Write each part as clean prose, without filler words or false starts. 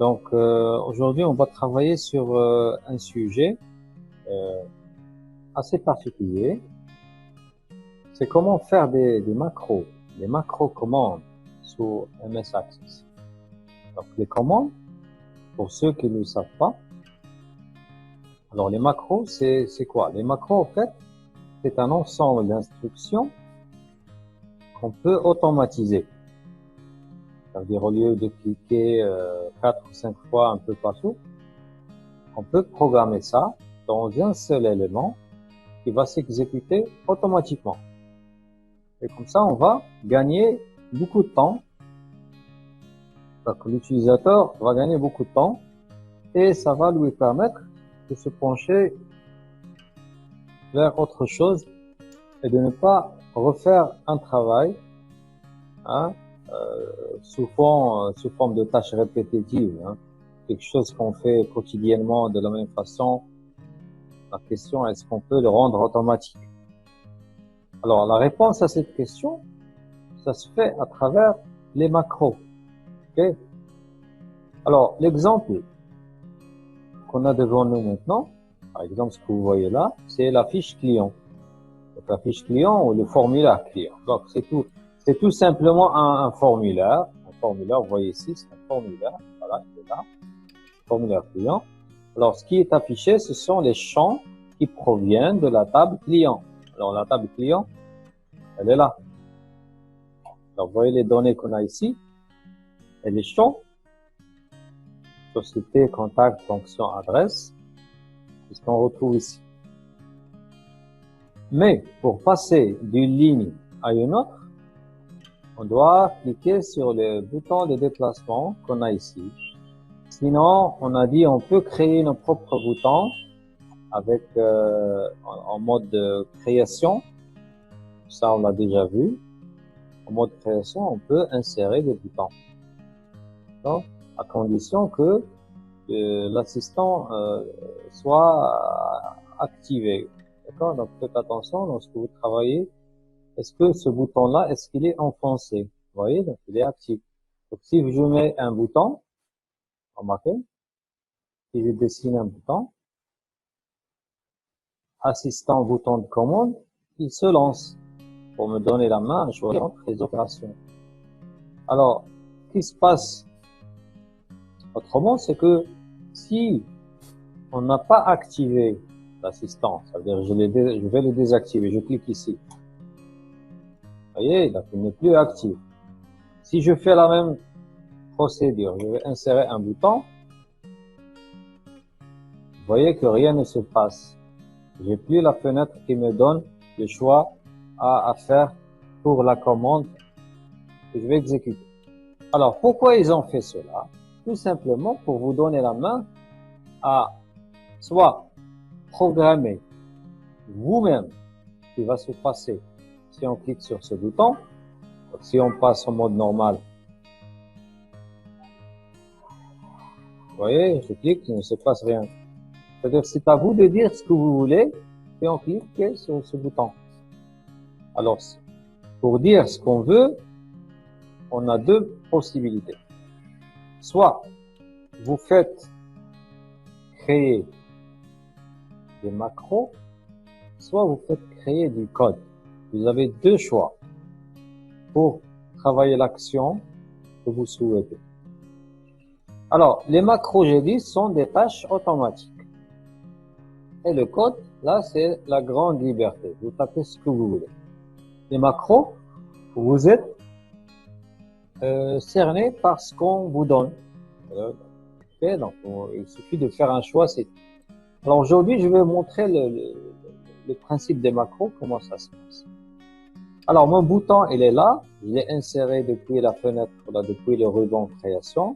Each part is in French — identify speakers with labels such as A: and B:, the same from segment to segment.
A: Donc, aujourd'hui, on va travailler sur un sujet assez particulier. C'est comment faire des macros commandes sous MS Access. Donc, les commandes, pour ceux qui ne le savent pas, alors les macros, c'est quoi? Les macros, en fait, c'est un ensemble d'instructions qu'on peut automatiser. C'est-à-dire, au lieu de cliquer 4 ou 5 fois un peu partout, on peut programmer ça dans un seul élément qui va s'exécuter automatiquement. Et comme ça, on va gagner beaucoup de temps. Donc, l'utilisateur va gagner beaucoup de temps et ça va lui permettre de se pencher vers autre chose et de ne pas refaire un travail sous forme de tâches répétitives. Quelque chose qu'on fait quotidiennement de la même façon. La question, est-ce qu'on peut le rendre automatique? Alors, la réponse à cette question, ça se fait à travers les macros. Okay? Alors, l'exemple qu'on a devant nous maintenant, par exemple, ce que vous voyez là, c'est la fiche client. Donc, la fiche client ou le formulaire client. Donc, c'est tout simplement un formulaire. Un formulaire, vous voyez ici, c'est un formulaire. Voilà, il est là. Formulaire client. Alors, ce qui est affiché, ce sont les champs qui proviennent de la table client. Alors, la table client, elle est là. Alors, vous voyez les données qu'on a ici. Et les champs, société, contact, fonction, adresse, c'est ce qu'on retrouve ici. Mais, pour passer d'une ligne à une autre, on doit cliquer sur le bouton de déplacement qu'on a ici. Sinon, on a dit on peut créer nos propres boutons avec en mode de création. Ça, on l'a déjà vu. En mode création, on peut insérer des boutons. Donc, à condition que l'assistant soit activé. D'accord? Donc, faites attention lorsque vous travaillez. Est-ce que ce bouton-là, est-ce qu'il est enfoncé? Vous voyez? Donc, il est actif. Donc, si je mets un bouton, remarquez, si je dessine un bouton, assistant bouton de commande, il se lance pour me donner la main à choisir entre les opérations. Alors, ce qui se passe autrement, c'est que si on n'a pas activé l'assistant, ça veut dire je vais le désactiver, je clique ici. Vous voyez, donc il n'est plus actif. Si je fais la même procédure, je vais insérer un bouton, vous voyez que rien ne se passe. J'ai plus la fenêtre qui me donne le choix à faire pour la commande que je vais exécuter. Alors, pourquoi ils ont fait cela? Tout simplement pour vous donner la main à soit programmer vous-même ce qui va se passer si on clique sur ce bouton, si on passe en mode normal. Vous voyez, je clique, il ne se passe rien. C'est-à-dire, c'est à vous de dire ce que vous voulez et on clique sur ce bouton. Alors, pour dire ce qu'on veut, on a deux possibilités. Soit vous faites créer des macros, soit vous faites créer du code. Vous avez deux choix pour travailler l'action que vous souhaitez. Alors, les macros, j'ai dit, sont des tâches automatiques. Et le code, là, c'est la grande liberté. Vous tapez ce que vous voulez. Les macros, vous êtes cerné par ce qu'on vous donne. Okay, donc, il suffit de faire un choix. Alors aujourd'hui, je vais vous montrer le principe des macros, comment ça se passe. Alors, mon bouton, il est là. Je l'ai inséré depuis la fenêtre, là, depuis le ruban création.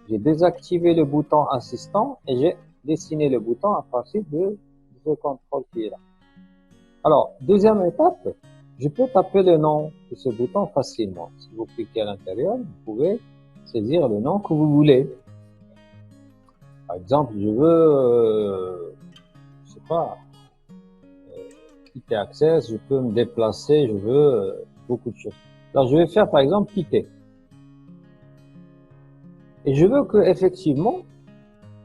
A: J'ai désactivé le bouton assistant et j'ai dessiné le bouton à partir de ce contrôle qui est là. Alors, deuxième étape, je peux taper le nom de ce bouton facilement. Si vous cliquez à l'intérieur, vous pouvez saisir le nom que vous voulez. Par exemple, je veux, je sais pas, quitter Access, je peux me déplacer, je veux beaucoup de choses. Alors, je vais faire par exemple quitter. Et je veux que, effectivement,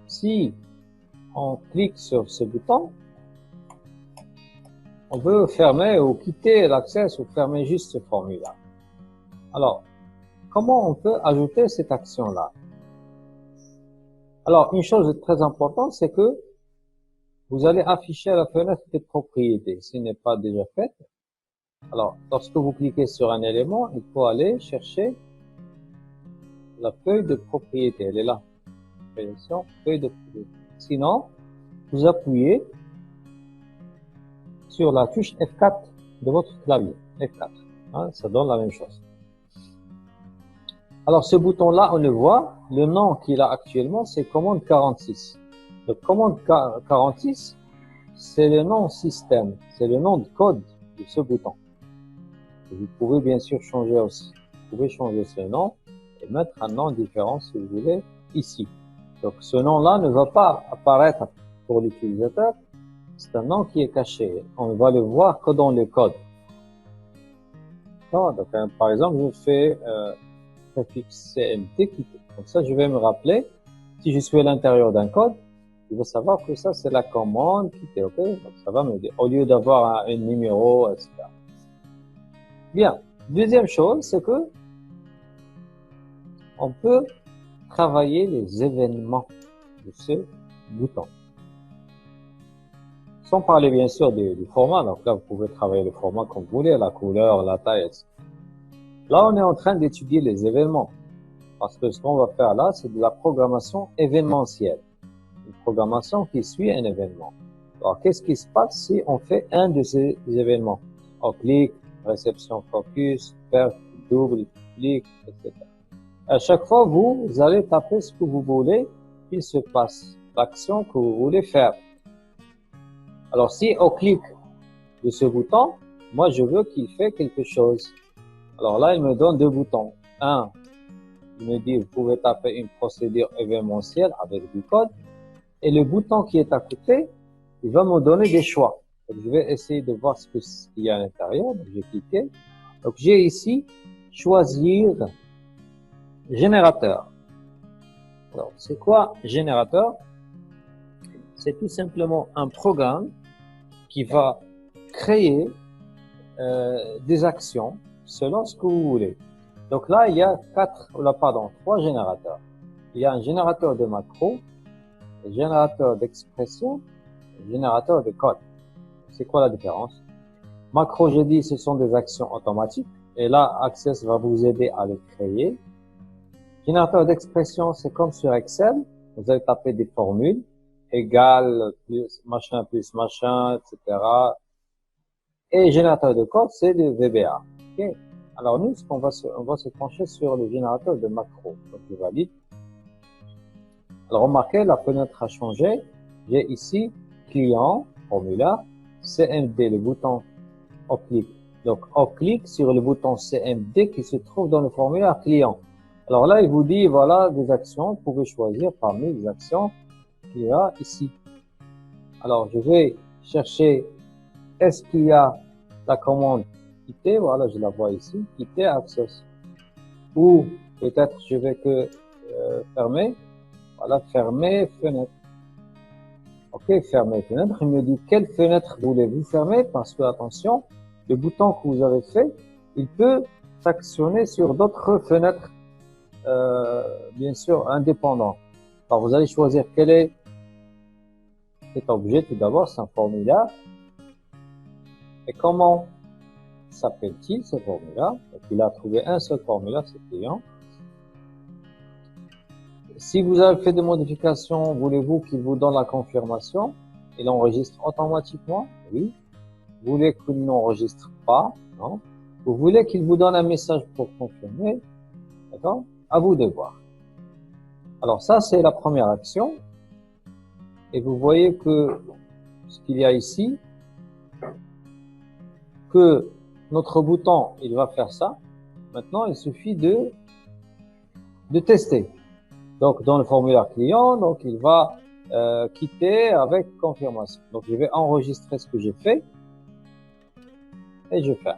A: si on clique sur ce bouton, on peut fermer ou quitter l'accès ou fermer juste ce formulaire. Alors, comment on peut ajouter cette action-là? Alors, une chose très importante, c'est que vous allez afficher la fenêtre des propriétés. Si ce n'est pas déjà fait, alors, lorsque vous cliquez sur un élément, il faut aller chercher la feuille de propriété. Elle est là. Feuille de propriété. Sinon, vous appuyez sur la touche F4 de votre clavier. F4. Hein, ça donne la même chose. Alors, ce bouton-là, on le voit. Le nom qu'il a actuellement, c'est commande 46. Le commande 46, c'est le nom système. C'est le nom de code de ce bouton. Vous pouvez bien sûr changer aussi. Vous pouvez changer ce nom et mettre un nom différent si vous voulez ici. Donc ce nom-là ne va pas apparaître pour l'utilisateur. C'est un nom qui est caché. On va le voir que dans le code. Donc, par exemple, je fais préfixe CMT quitter. Comme ça, je vais me rappeler. Si je suis à l'intérieur d'un code, je vais savoir que ça, c'est la commande quitter. Ok? Donc ça va me dire, au lieu d'avoir un numéro, etc. Bien. Deuxième chose, c'est que on peut travailler les événements de ce bouton. Sans parler bien sûr du format. Donc là, vous pouvez travailler le format comme vous voulez, la couleur, la taille, etc. Là, on est en train d'étudier les événements. Parce que ce qu'on va faire là, c'est de la programmation événementielle. Une programmation qui suit un événement. Alors, qu'est-ce qui se passe si on fait un de ces événements? On clique, réception focus, perte, double, clic, etc. À chaque fois, vous allez taper ce que vous voulez qu'il se passe, l'action que vous voulez faire. Alors, si on clique de ce bouton, moi, je veux qu'il fait quelque chose. Alors là, il me donne deux boutons. Un, il me dit, vous pouvez taper une procédure événementielle avec du code. Et le bouton qui est à côté, il va me donner des choix. Donc, je vais essayer de voir ce qu'il y a à l'intérieur. Donc, j'ai cliqué. Donc, j'ai ici choisir générateur. Alors, c'est quoi générateur? C'est tout simplement un programme qui va créer des actions selon ce que vous voulez. Donc là, il y a trois générateurs. Il y a un générateur de macro, un générateur d'expression, un générateur de code. C'est quoi la différence? Macro, j'ai dit, ce sont des actions automatiques. Et là, Access va vous aider à les créer. Générateur d'expression, c'est comme sur Excel. Vous allez taper des formules, égal, plus machin, etc. Et générateur de code, c'est le VBA. Okay. Alors nous, on va se pencher sur le générateur de macro. Donc je valide. Alors remarquez, la fenêtre a changé. J'ai ici client, formulaire, CMD, le bouton on clique. Donc on clique sur le bouton CMD qui se trouve dans le formulaire client. Alors là, il vous dit, voilà des actions. Vous pouvez choisir parmi les actions qu'il y a ici. Alors je vais chercher, est-ce qu'il y a la commande quitter? Voilà, je la vois ici, quitter Access. Ou peut-être je vais que fermer. Voilà, fermer fenêtre. Ok, fermer fenêtre. Il me dit quelle fenêtre voulez-vous fermer? Parce que attention, le bouton que vous avez fait, il peut s'actionner sur d'autres fenêtres, bien sûr, indépendantes. Alors vous allez choisir quel est cet objet. Tout d'abord, c'est un formulaire. Et comment s'appelle-t-il ce formulaire? Donc, il a trouvé un seul formulaire, c'est client. Si vous avez fait des modifications, voulez-vous qu'il vous donne la confirmation? Il enregistre automatiquement? Oui. Vous voulez qu'il n'enregistre pas? Non. Vous voulez qu'il vous donne un message pour confirmer? D'accord? À vous de voir. Alors ça, c'est la première action. Et vous voyez que ce qu'il y a ici, que notre bouton, il va faire ça. Maintenant, il suffit de tester. Donc, dans le formulaire client, donc il va quitter avec confirmation. Donc, je vais enregistrer ce que j'ai fait et je fais.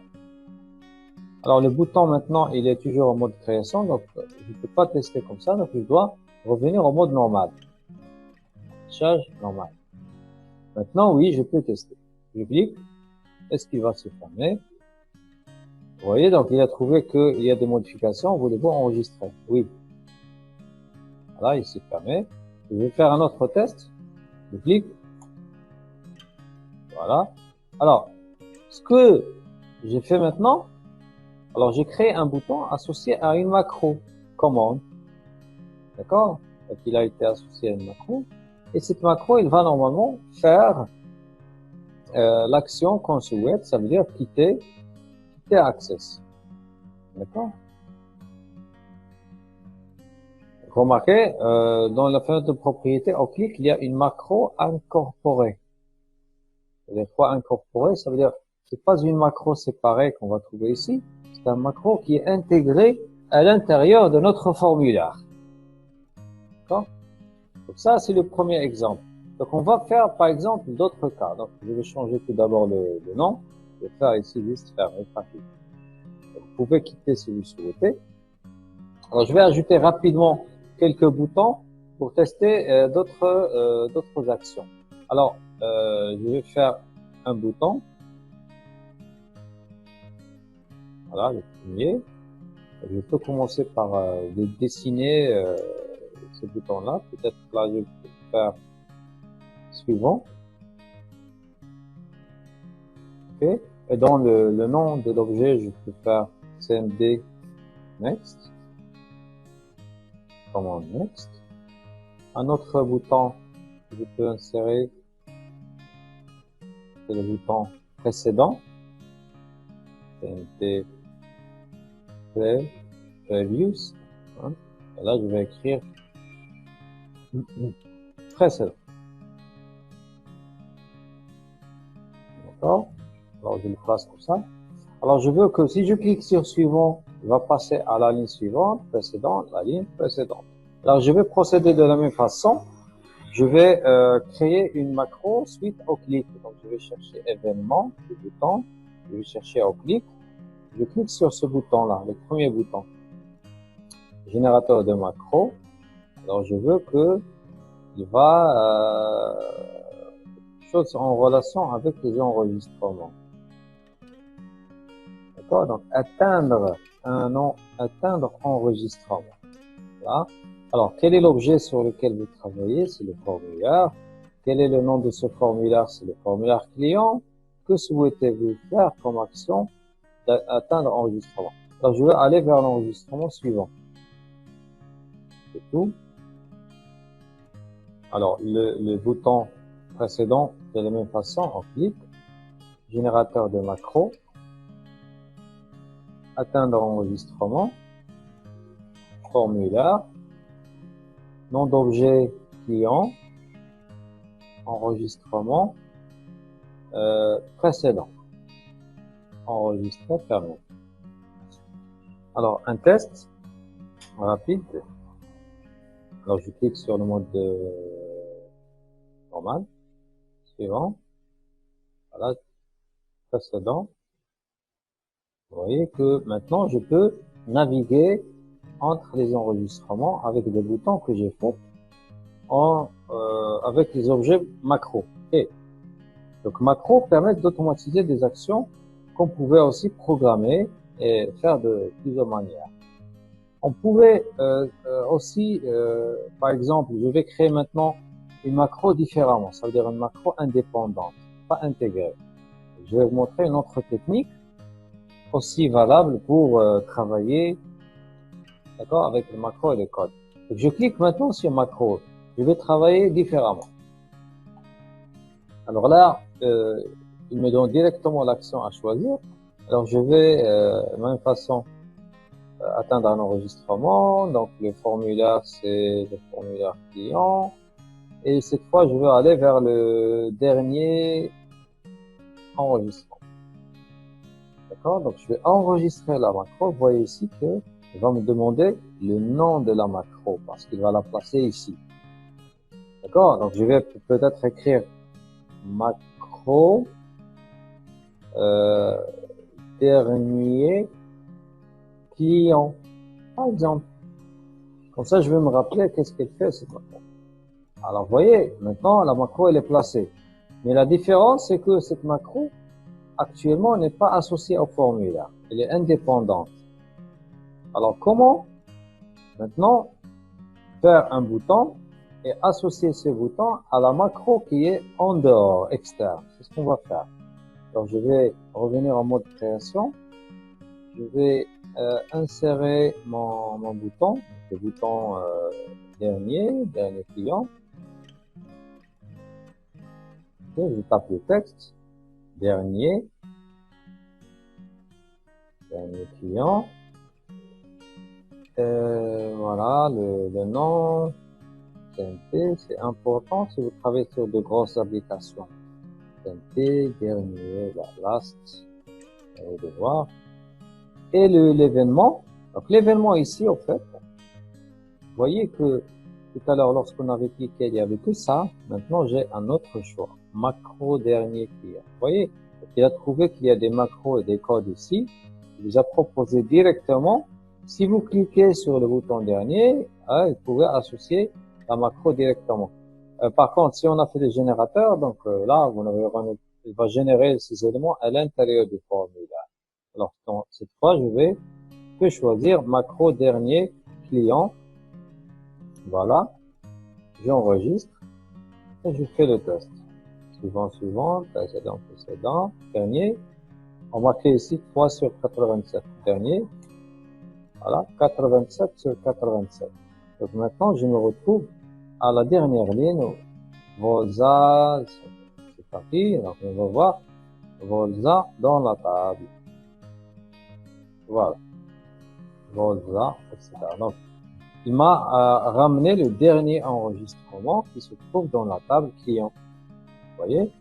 A: Alors, le bouton maintenant, il est toujours en mode création, donc je ne peux pas tester comme ça, donc je dois revenir au mode normal. Charge normal. Maintenant, oui, je peux tester. Je clique. Est-ce qu'il va se fermer? Vous voyez, donc il a trouvé qu'il y a des modifications. Voulez-vous enregistrer? Oui. Voilà, il s'est fermé. Je vais faire un autre test. Je clique. Voilà. Alors, ce que j'ai fait maintenant, alors j'ai créé un bouton associé à une macro commande. D'accord? Donc il a été associé à une macro. Et cette macro, il va normalement faire l'action qu'on souhaite, ça veut dire quitter Access. D'accord? Remarquez, dans la fenêtre de propriété, au clic, il y a une macro incorporée. Des fois incorporée, ça veut dire c'est pas une macro séparée qu'on va trouver ici, c'est un macro qui est intégré à l'intérieur de notre formulaire. D'accord? Donc ça, c'est le premier exemple. Donc on va faire par exemple d'autres cas. Donc je vais changer tout d'abord le nom. Je vais faire ici liste fermée graphique. Vous pouvez quitter si vous souhaitez. Alors je vais ajouter rapidement quelques boutons pour tester d'autres actions. Alors je vais faire un bouton. Voilà le premier. Je peux commencer par dessiner ce bouton-là. Peut-être là je peux faire suivant. Okay. Et dans le nom de l'objet, je peux faire CMD Next. Commande Next. Un autre bouton que je peux insérer, c'est le bouton précédent. CMD Previews. Hein. Et là, je vais écrire précédent. D'accord? Alors, je le place comme ça. Alors, je veux que si je clique sur suivant, il va passer à la ligne suivante, précédente, la ligne précédente. Alors, je vais procéder de la même façon. Je vais créer une macro suite au clic. Donc, je vais chercher événement, le bouton. Je vais chercher au clic. Je clique sur ce bouton-là, le premier bouton. Générateur de macro. Alors, je veux que il va chose en relation avec les enregistrements. D'accord? Donc, atteindre enregistrement. Là. Alors, quel est l'objet sur lequel vous travaillez? C'est le formulaire. Quel est le nom de ce formulaire? C'est le formulaire client. Que souhaitez-vous faire comme action d'atteindre enregistrement? Alors, je vais aller vers l'enregistrement suivant. C'est tout. Alors, le bouton précédent, de la même façon, on clique. Générateur de macro. Atteindre enregistrement. Formulaire. Nom d'objet client. Enregistrement. Précédent. Enregistrer, fermé. Alors, un test rapide. Alors, je clique sur le mode normal. Suivant. Voilà. Précédent. Vous voyez que maintenant, je peux naviguer entre les enregistrements avec des boutons que j'ai faits avec les objets macro. Et donc, macro permettent d'automatiser des actions qu'on pouvait aussi programmer et faire de plusieurs manières. On pouvait aussi, par exemple, je vais créer maintenant une macro différemment, ça veut dire une macro indépendante, pas intégrée. Je vais vous montrer une autre technique aussi valable pour travailler, d'accord, avec le macro et le code. Donc, je clique maintenant sur macro. Je vais travailler différemment. Alors là, il me donne directement l'action à choisir. Alors je vais, de la même façon, atteindre un enregistrement. Donc le formulaire, c'est le formulaire client. Et cette fois, je veux aller vers le dernier enregistrement. D'accord? Donc je vais enregistrer la macro. Vous voyez ici que il va me demander le nom de la macro parce qu'il va la placer ici. D'accord? Donc je vais peut-être écrire macro dernier client, par exemple. Comme ça, je vais me rappeler qu'est-ce qu'elle fait, cette macro. Alors, vous voyez, maintenant, la macro, elle est placée. Mais la différence, c'est que cette macro, actuellement, n'est pas associée au formulaire. Elle est indépendante. Alors, comment, maintenant, faire un bouton et associer ce bouton à la macro qui est en dehors, externe. C'est ce qu'on va faire. Alors, je vais revenir en mode création. Je vais insérer mon bouton, le bouton dernier client. Okay, je tape le texte, dernier client. Voilà, le nom, TNT, c'est important si vous travaillez sur de grosses applications. TNT, dernier, last, vous allez voir. Et l'événement. Donc l'événement ici, en fait, vous voyez que tout à l'heure, lorsqu'on avait cliqué, il n'y avait que ça. Maintenant, j'ai un autre choix. Macro dernier client. Vous voyez, il a trouvé qu'il y a des macros et des codes ici. Il vous a proposé directement. Si vous cliquez sur le bouton dernier, vous pouvez associer la macro directement. Par contre, si on a fait des générateurs, donc là, il va générer ces éléments à l'intérieur du formulaire. Alors, cette fois, je peux choisir macro dernier client. Voilà. J'enregistre et je fais le test. Suivant, précédent, dernier. On marquait ici 3 sur 87. Dernier. Voilà, 87 sur 87. Donc maintenant, je me retrouve à la dernière ligne. Volza, c'est parti. Donc on va voir Volza dans la table. Voilà. Volza, etc. Donc, il m'a ramené le dernier enregistrement qui se trouve dans la table client. Vous voyez?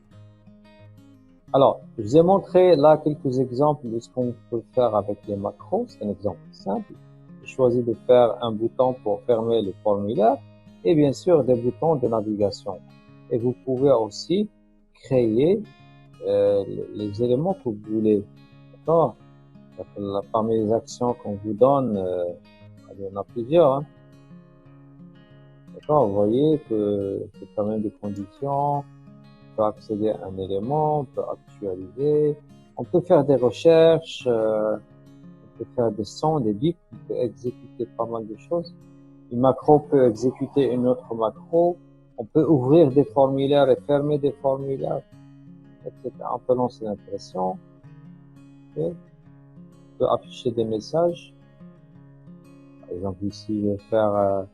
A: Alors, je vous ai montré là quelques exemples de ce qu'on peut faire avec les macros. C'est un exemple simple. J'ai choisi de faire un bouton pour fermer le formulaire et bien sûr des boutons de navigation. Et vous pouvez aussi créer les éléments que vous voulez. D'accord? Parmi les actions qu'on vous donne, il y en a plusieurs. Hein. D'accord? Vous voyez que c'est quand même des conditions. On peut accéder à un élément, on peut actualiser, on peut faire des recherches, on peut faire des sons, des bips, on peut exécuter pas mal de choses. Une macro peut exécuter une autre macro, on peut ouvrir des formulaires et fermer des formulaires, etc. On peut lancer l'impression, okay. On peut afficher des messages. Par exemple ici, je vais faire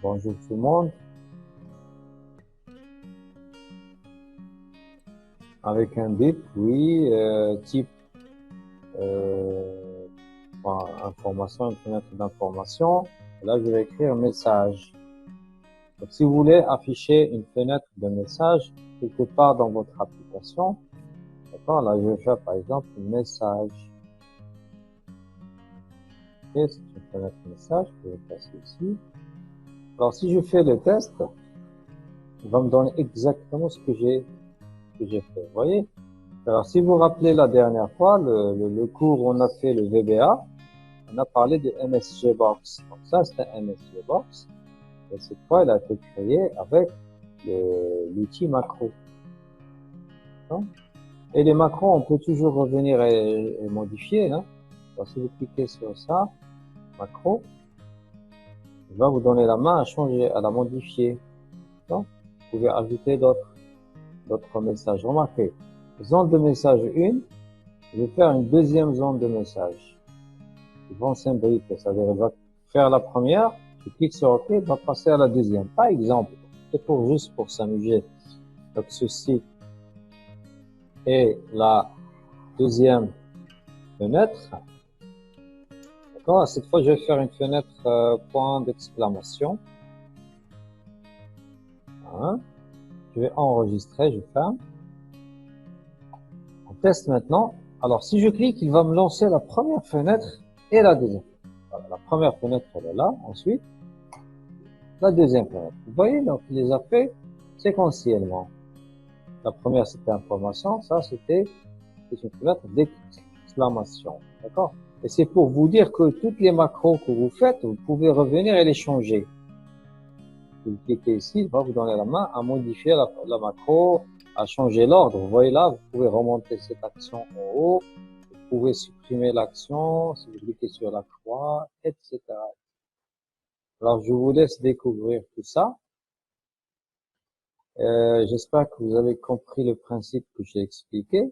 A: bonjour tout le monde. Avec un bip, oui, type information, une fenêtre d'information. Là, je vais écrire un message. Donc, si vous voulez afficher une fenêtre de message quelque part dans votre application, d'accord, là, je vais faire par exemple un message. Ok, c'est une fenêtre de message que je vais passer ici. Alors, si je fais le test, il va me donner exactement ce que j'ai fait. Vous voyez? Alors, si vous vous rappelez la dernière fois, le cours où on a fait le VBA, on a parlé de MSG Box. Donc ça, c'est un MSG Box. Et cette fois, il a été créé avec l'outil macro. Et les macros, on peut toujours revenir et modifier. Hein. Alors, si vous cliquez sur ça, macro, il va vous donner la main à changer, à la modifier. Donc, vous pouvez ajouter d'autres messages. Remarquez, zone de message 1, je vais faire une deuxième zone de message. Ils vont s'imbriquer, c'est-à-dire il va faire la première, je clique sur OK, il va passer à la deuxième. Par exemple, c'est juste pour s'amuser. Donc ceci est la deuxième fenêtre. D'accord, cette fois je vais faire une fenêtre point d'exclamation. Hein. Je vais enregistrer, je ferme. On teste maintenant. Alors si je clique, il va me lancer la première fenêtre et la deuxième. Voilà, la première fenêtre elle est là, ensuite la deuxième fenêtre. Vous voyez, donc il les a fait séquentiellement. La première c'était information, ça c'était une fenêtre d'exclamation. D'accord? Et c'est pour vous dire que toutes les macros que vous faites, vous pouvez revenir et les changer. Vous cliquez ici, il va vous donner la main à modifier la macro, à changer l'ordre. Vous voyez là, vous pouvez remonter cette action en haut. Vous pouvez supprimer l'action si vous cliquez sur la croix, etc. Alors, je vous laisse découvrir tout ça. J'espère que vous avez compris le principe que j'ai expliqué.